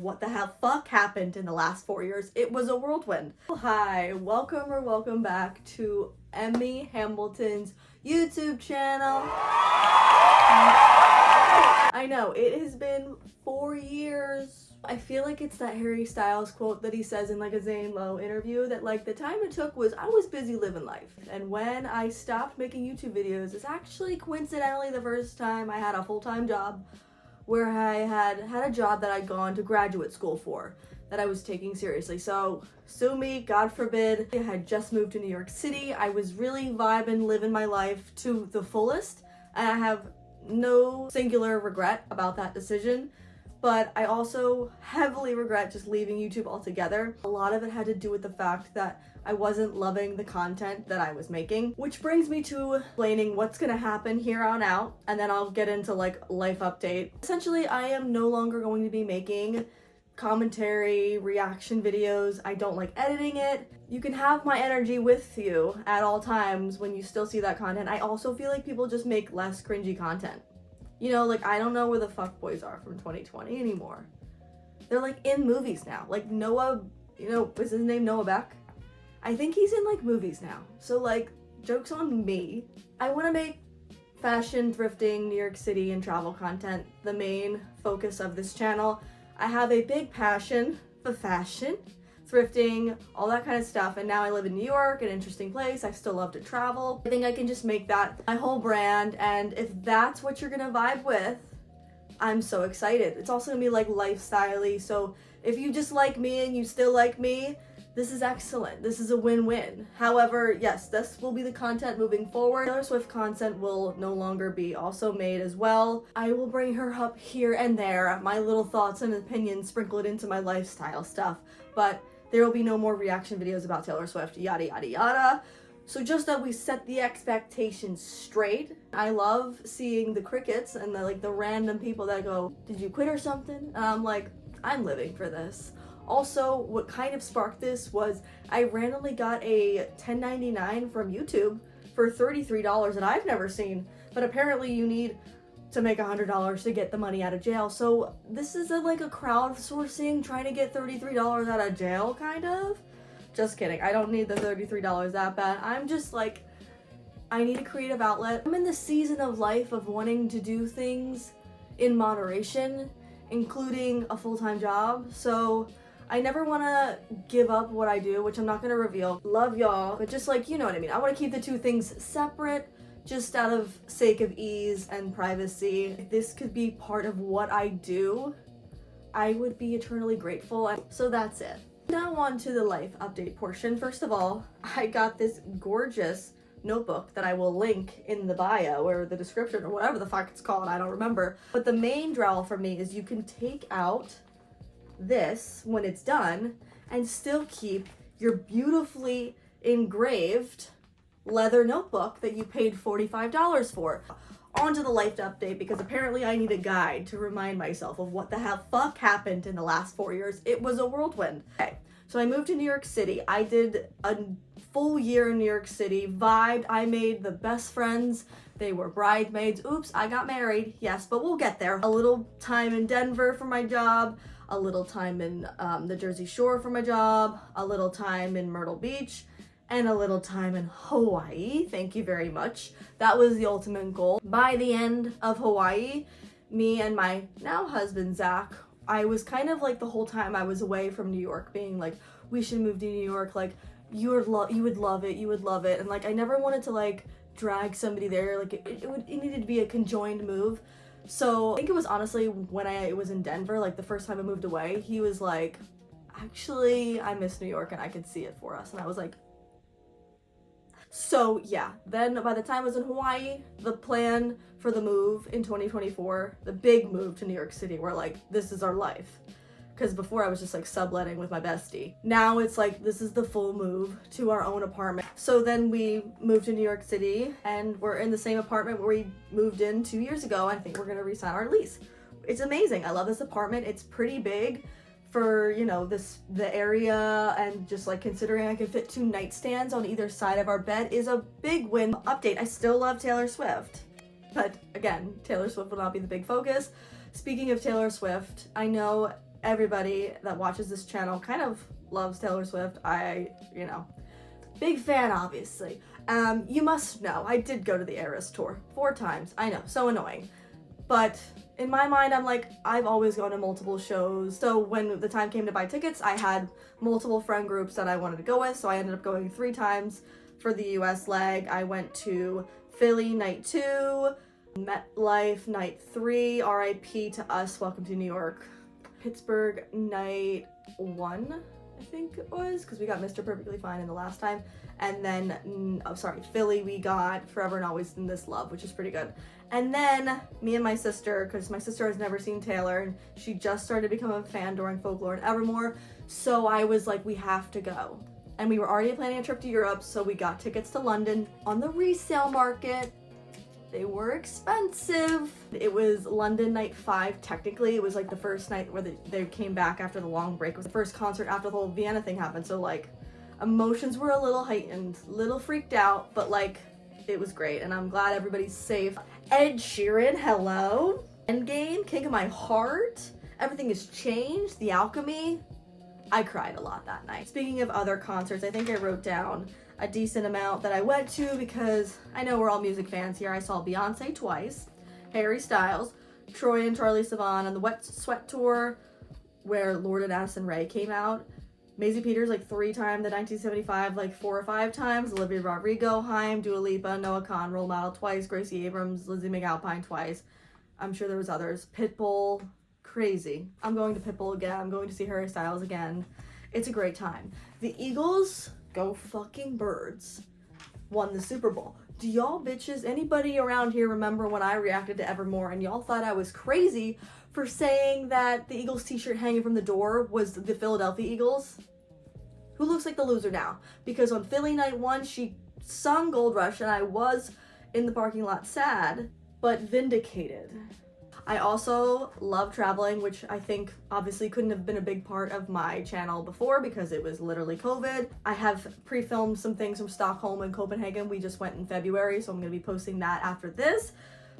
What the hell fuck happened in the last 4 years? It was a whirlwind. Hi, welcome back to Emmy Hamilton's YouTube channel. I know, it has been 4 years. I feel like it's that Harry Styles quote that he says in like a lmao interview that like the time it took was I was busy living life. And when I stopped making YouTube videos, it's actually coincidentally the first time I had a full-time job where I had a job that I'd gone to graduate school for, that I was taking seriously. So, sue me, God forbid. I had just moved to New York City. I was really vibing, living my life to the fullest, and I have no singular regret about that decision. But I also heavily regret just leaving YouTube altogether. A lot of it had to do with the fact that I wasn't loving the content that I was making, which brings me to explaining what's gonna happen here on out, and then I'll get into like life update. Essentially, I am no longer going to be making commentary, reaction videos. I don't like editing it. You can have my energy with you at all times when you still see that content. I also feel like people just make less cringy content. You know, like I don't know where the fuckboys are from 2020 anymore. They're like in movies now. Like Noah, is his name Noah Beck? I think he's in like movies now. So like, joke's on me. I want to make fashion, thrifting, New York City, and travel content the main focus of this channel. I have a big passion for fashion, thrifting, all that kind of stuff, and now I live in New York, an interesting place. I still love to travel. I think I can just make that my whole brand, and if that's what you're gonna vibe with, I'm so excited. It's also gonna be like lifestyle-y, so if you just like me and you still like me, this is excellent. This is a win-win. However, yes, this will be the content moving forward. Taylor Swift content will no longer be also made as well. I will bring her up here and there, my little thoughts and opinions sprinkled into my lifestyle stuff, but there will be no more reaction videos about Taylor Swift, yada yada yada. So just that we set the expectations straight. I love seeing the crickets and the random people that go, did you quit or something? And I'm like, I'm living for this. Also, what kind of sparked this was I randomly got a $10.99 from YouTube for $33 that I've never seen, but apparently you need to make $100 to get the money out of jail. So this is like a crowdsourcing, trying to get $33 out of jail, kind of. Just kidding. I don't need the $33 that bad. I'm just like, I need a creative outlet. I'm in the season of life of wanting to do things in moderation, including a full-time job. So I never want to give up what I do, which I'm not going to reveal. Love y'all, but just like, you know what I mean. I want to keep the two things separate, just out of sake of ease and privacy. If this could be part of what I do, I would be eternally grateful. So that's it. Now on to the life update portion. First of all, I got this gorgeous notebook that I will link in the bio or the description or whatever the fuck it's called, I don't remember. But the main draw for me is you can take out this when it's done and still keep your beautifully engraved leather notebook that you paid $45 for. On to the life update, because apparently I need a guide to remind myself of what the hell fuck happened in the last 4 years. It was a whirlwind. Okay, so I moved to New York City. I did a full year in New York City, vibed. I made the best friends. They were bridesmaids. Oops, I got married. Yes, but we'll get there. A little time in Denver for my job, a little time in the Jersey Shore for my job, a little time in Myrtle Beach, and a little time in Hawaii. Thank you very much. That was the ultimate goal. By the end of Hawaii, me and my now husband, Zach, I was kind of like the whole time I was away from New York being like, we should move to New York. Like, you would love it. You would love it. And like, I never wanted to like drag somebody there. Like it needed to be a conjoined move. So I think it was honestly when I was in Denver, like the first time I moved away, he was like, actually, I miss New York and I could see it for us. And I was like, so yeah, then by the time I was in Hawaii, the plan for the move in 2024, the big move to New York City, we're like, this is our life. Because before I was just like subletting with my bestie. Now it's like, this is the full move to our own apartment. So then we moved to New York City and we're in the same apartment where we moved in 2 years ago. I think we're gonna re-sign our lease. It's amazing. I love this apartment. It's pretty big for, you know, the area, and just like considering I can fit 2 nightstands on either side of our bed is a big win. Update, I still love Taylor Swift. But again, Taylor Swift will not be the big focus. Speaking of Taylor Swift, I know everybody that watches this channel kind of loves Taylor Swift. Big fan, obviously. You must know, I did go to the Eras tour 4 times. I know, so annoying. But in my mind, I'm like, I've always gone to multiple shows. So when the time came to buy tickets, I had multiple friend groups that I wanted to go with. So I ended up going 3 times for the US leg. I went to Philly night 2, MetLife night 3, RIP to us, welcome to New York. Pittsburgh night 1, I think it was, because we got Mr. Perfectly Fine in the last time. And then, Philly, we got Forever and Always in This Love, which is pretty good. And then me and my sister, because my sister has never seen Taylor and she just started becoming a fan during Folklore and Evermore. So I was like, we have to go. And we were already planning a trip to Europe, so we got tickets to London on the resale market. They were expensive. It was London night 5, technically. It was like the first night where they came back after the long break. It was the first concert after the whole Vienna thing happened. So like, emotions were a little heightened, little freaked out, but like, it was great. And I'm glad everybody's safe. Ed Sheeran, hello. Endgame, King of My Heart. Everything has changed. The Alchemy. I cried a lot that night. Speaking of other concerts, I think I wrote down a decent amount that I went to because I know we're all music fans here. I saw Beyonce twice, Harry Styles, Troy and Charlie Sivan on the Wet Sweat Tour where Lord and Addison Rae came out. Maisie Peters like 3 times, the 1975 like 4 or 5 times, Olivia Rodrigo, Haim, Dua Lipa, Noah Kahan, Role Model twice, Gracie Abrams, Lizzie McAlpine twice. I'm sure there was others. Pitbull, crazy. I'm going to Pitbull again. I'm going to see Harry Styles again. It's a great time. The Eagles, go fucking birds, won the Super Bowl. Do y'all bitches, anybody around here remember when I reacted to Evermore and y'all thought I was crazy for saying that the Eagles t-shirt hanging from the door was the Philadelphia Eagles? Who looks like the loser now? Because on Philly night 1, she sung Gold Rush and I was in the parking lot sad, but vindicated. I also love traveling, which I think obviously couldn't have been a big part of my channel before because it was literally COVID. I have pre-filmed some things from Stockholm and Copenhagen. We just went in February, so I'm going to be posting that after this.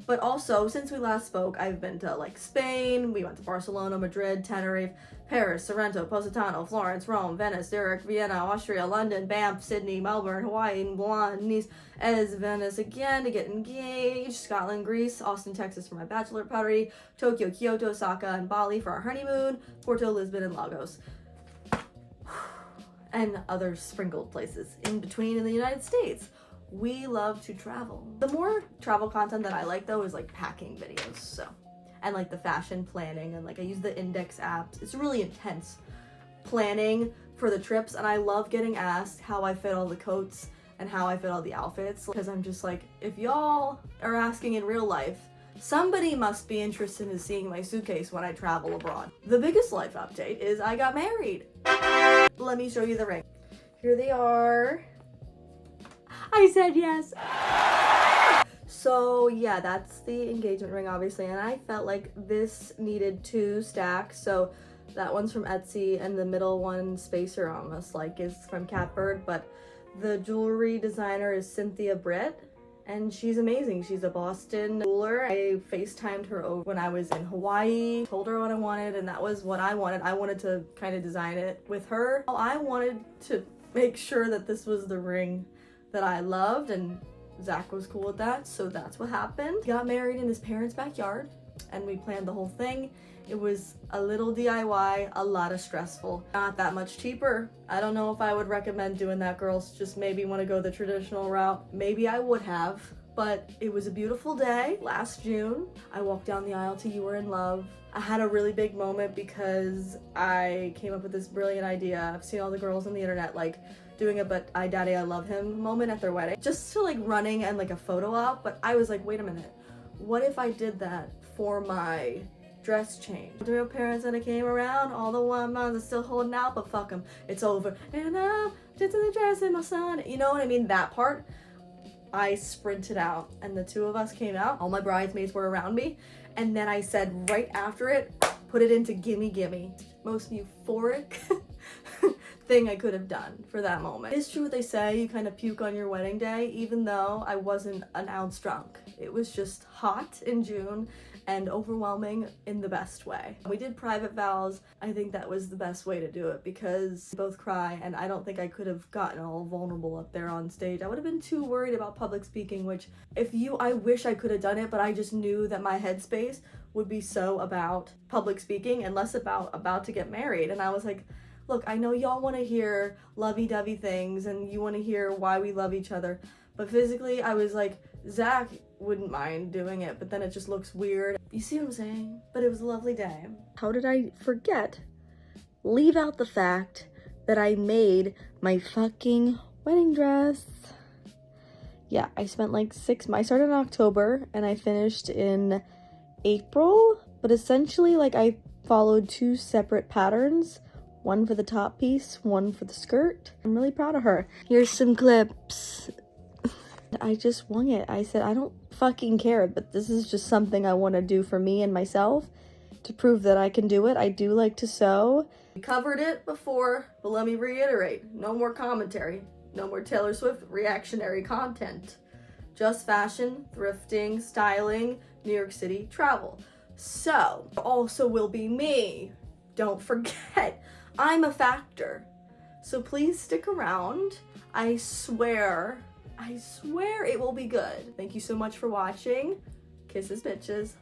But also, since we last spoke, I've been to like Spain, we went to Barcelona, Madrid, Tenerife, Paris, Sorrento, Positano, Florence, Rome, Venice, Zurich, Vienna, Austria, London, Banff, Sydney, Melbourne, Hawaii, Milan, Nice, as Venice again to get engaged, Scotland, Greece, Austin, Texas for my bachelor party, Tokyo, Kyoto, Osaka, and Bali for our honeymoon, Porto, Lisbon, and Lagos. And other sprinkled places in between in the United States. We love to travel. The more travel content that I like though is like packing videos, so. And like the fashion planning and like I use the index apps. It's really intense planning for the trips and I love getting asked how I fit all the coats and how I fit all the outfits because I'm just like, if y'all are asking in real life, somebody must be interested in seeing my suitcase when I travel abroad. The biggest life update is I got married. Let me show you the ring. Here they are. I said yes. So yeah, that's the engagement ring obviously, and I felt like this needed 2 stacks. So that one's from Etsy and the middle one, Spacer almost like, is from Catbird, but the jewelry designer is Cynthia Britt and she's amazing. She's a Boston jeweler. I FaceTimed her over when I was in Hawaii, told her what I wanted, and that was what I wanted. I wanted to kind of design it with her. I wanted to make sure that this was the ring that I loved, and Zach was cool with that, so that's what happened. We got married in his parents' backyard, and we planned the whole thing. It was a little DIY, a lot of stressful. Not that much cheaper. I don't know if I would recommend doing that, girls. Just maybe want to go the traditional route. Maybe I would have, but it was a beautiful day. Last June, I walked down the aisle to You Were in Love. I had a really big moment because I came up with this brilliant idea. I've seen all the girls on the internet like doing a "but I daddy I love him" moment at their wedding, just to like running and like a photo op. But I was like, wait a minute, what if I did that for my dress change? The real parents and I came around, all the 1 month are still holding out, but fuck them, it's over. And I'm just in the dress in my son. You know what I mean? That part, I sprinted out and the 2 of us came out. All my bridesmaids were around me. And then I said right after it, put it into Gimme Gimme. Most euphoric thing I could have done for that moment. It's true what they say, you kind of puke on your wedding day, even though I wasn't an ounce drunk. It was just hot in June and overwhelming in the best way. We did private vows. I think that was the best way to do it because we both cry, and I don't think I could have gotten all vulnerable up there on stage. I would have been too worried about public speaking, which I wish I could have done it, but I just knew that my headspace would be so about public speaking and less about to get married. And I was like, look, I know y'all want to hear lovey-dovey things and you want to hear why we love each other, but physically I was like, Zach wouldn't mind doing it, but then it just looks weird. You see what I'm saying? But it was a lovely day. How did I forget? Leave out the fact that I made my fucking wedding dress. Yeah, I spent like 6 months. I started in October and I finished in April, but essentially like I followed 2 separate patterns. One for the top piece, one for the skirt. I'm really proud of her. Here's some clips. I just wung it. I said, I don't fucking care, but this is just something I want to do for me and myself to prove that I can do it. I do like to sew. We covered it before, but let me reiterate. No more commentary. No more Taylor Swift reactionary content. Just fashion, thrifting, styling, New York City travel. So, also will be me. Don't forget, I'm a factor. So please stick around. I swear it will be good. Thank you so much for watching. Kisses, bitches.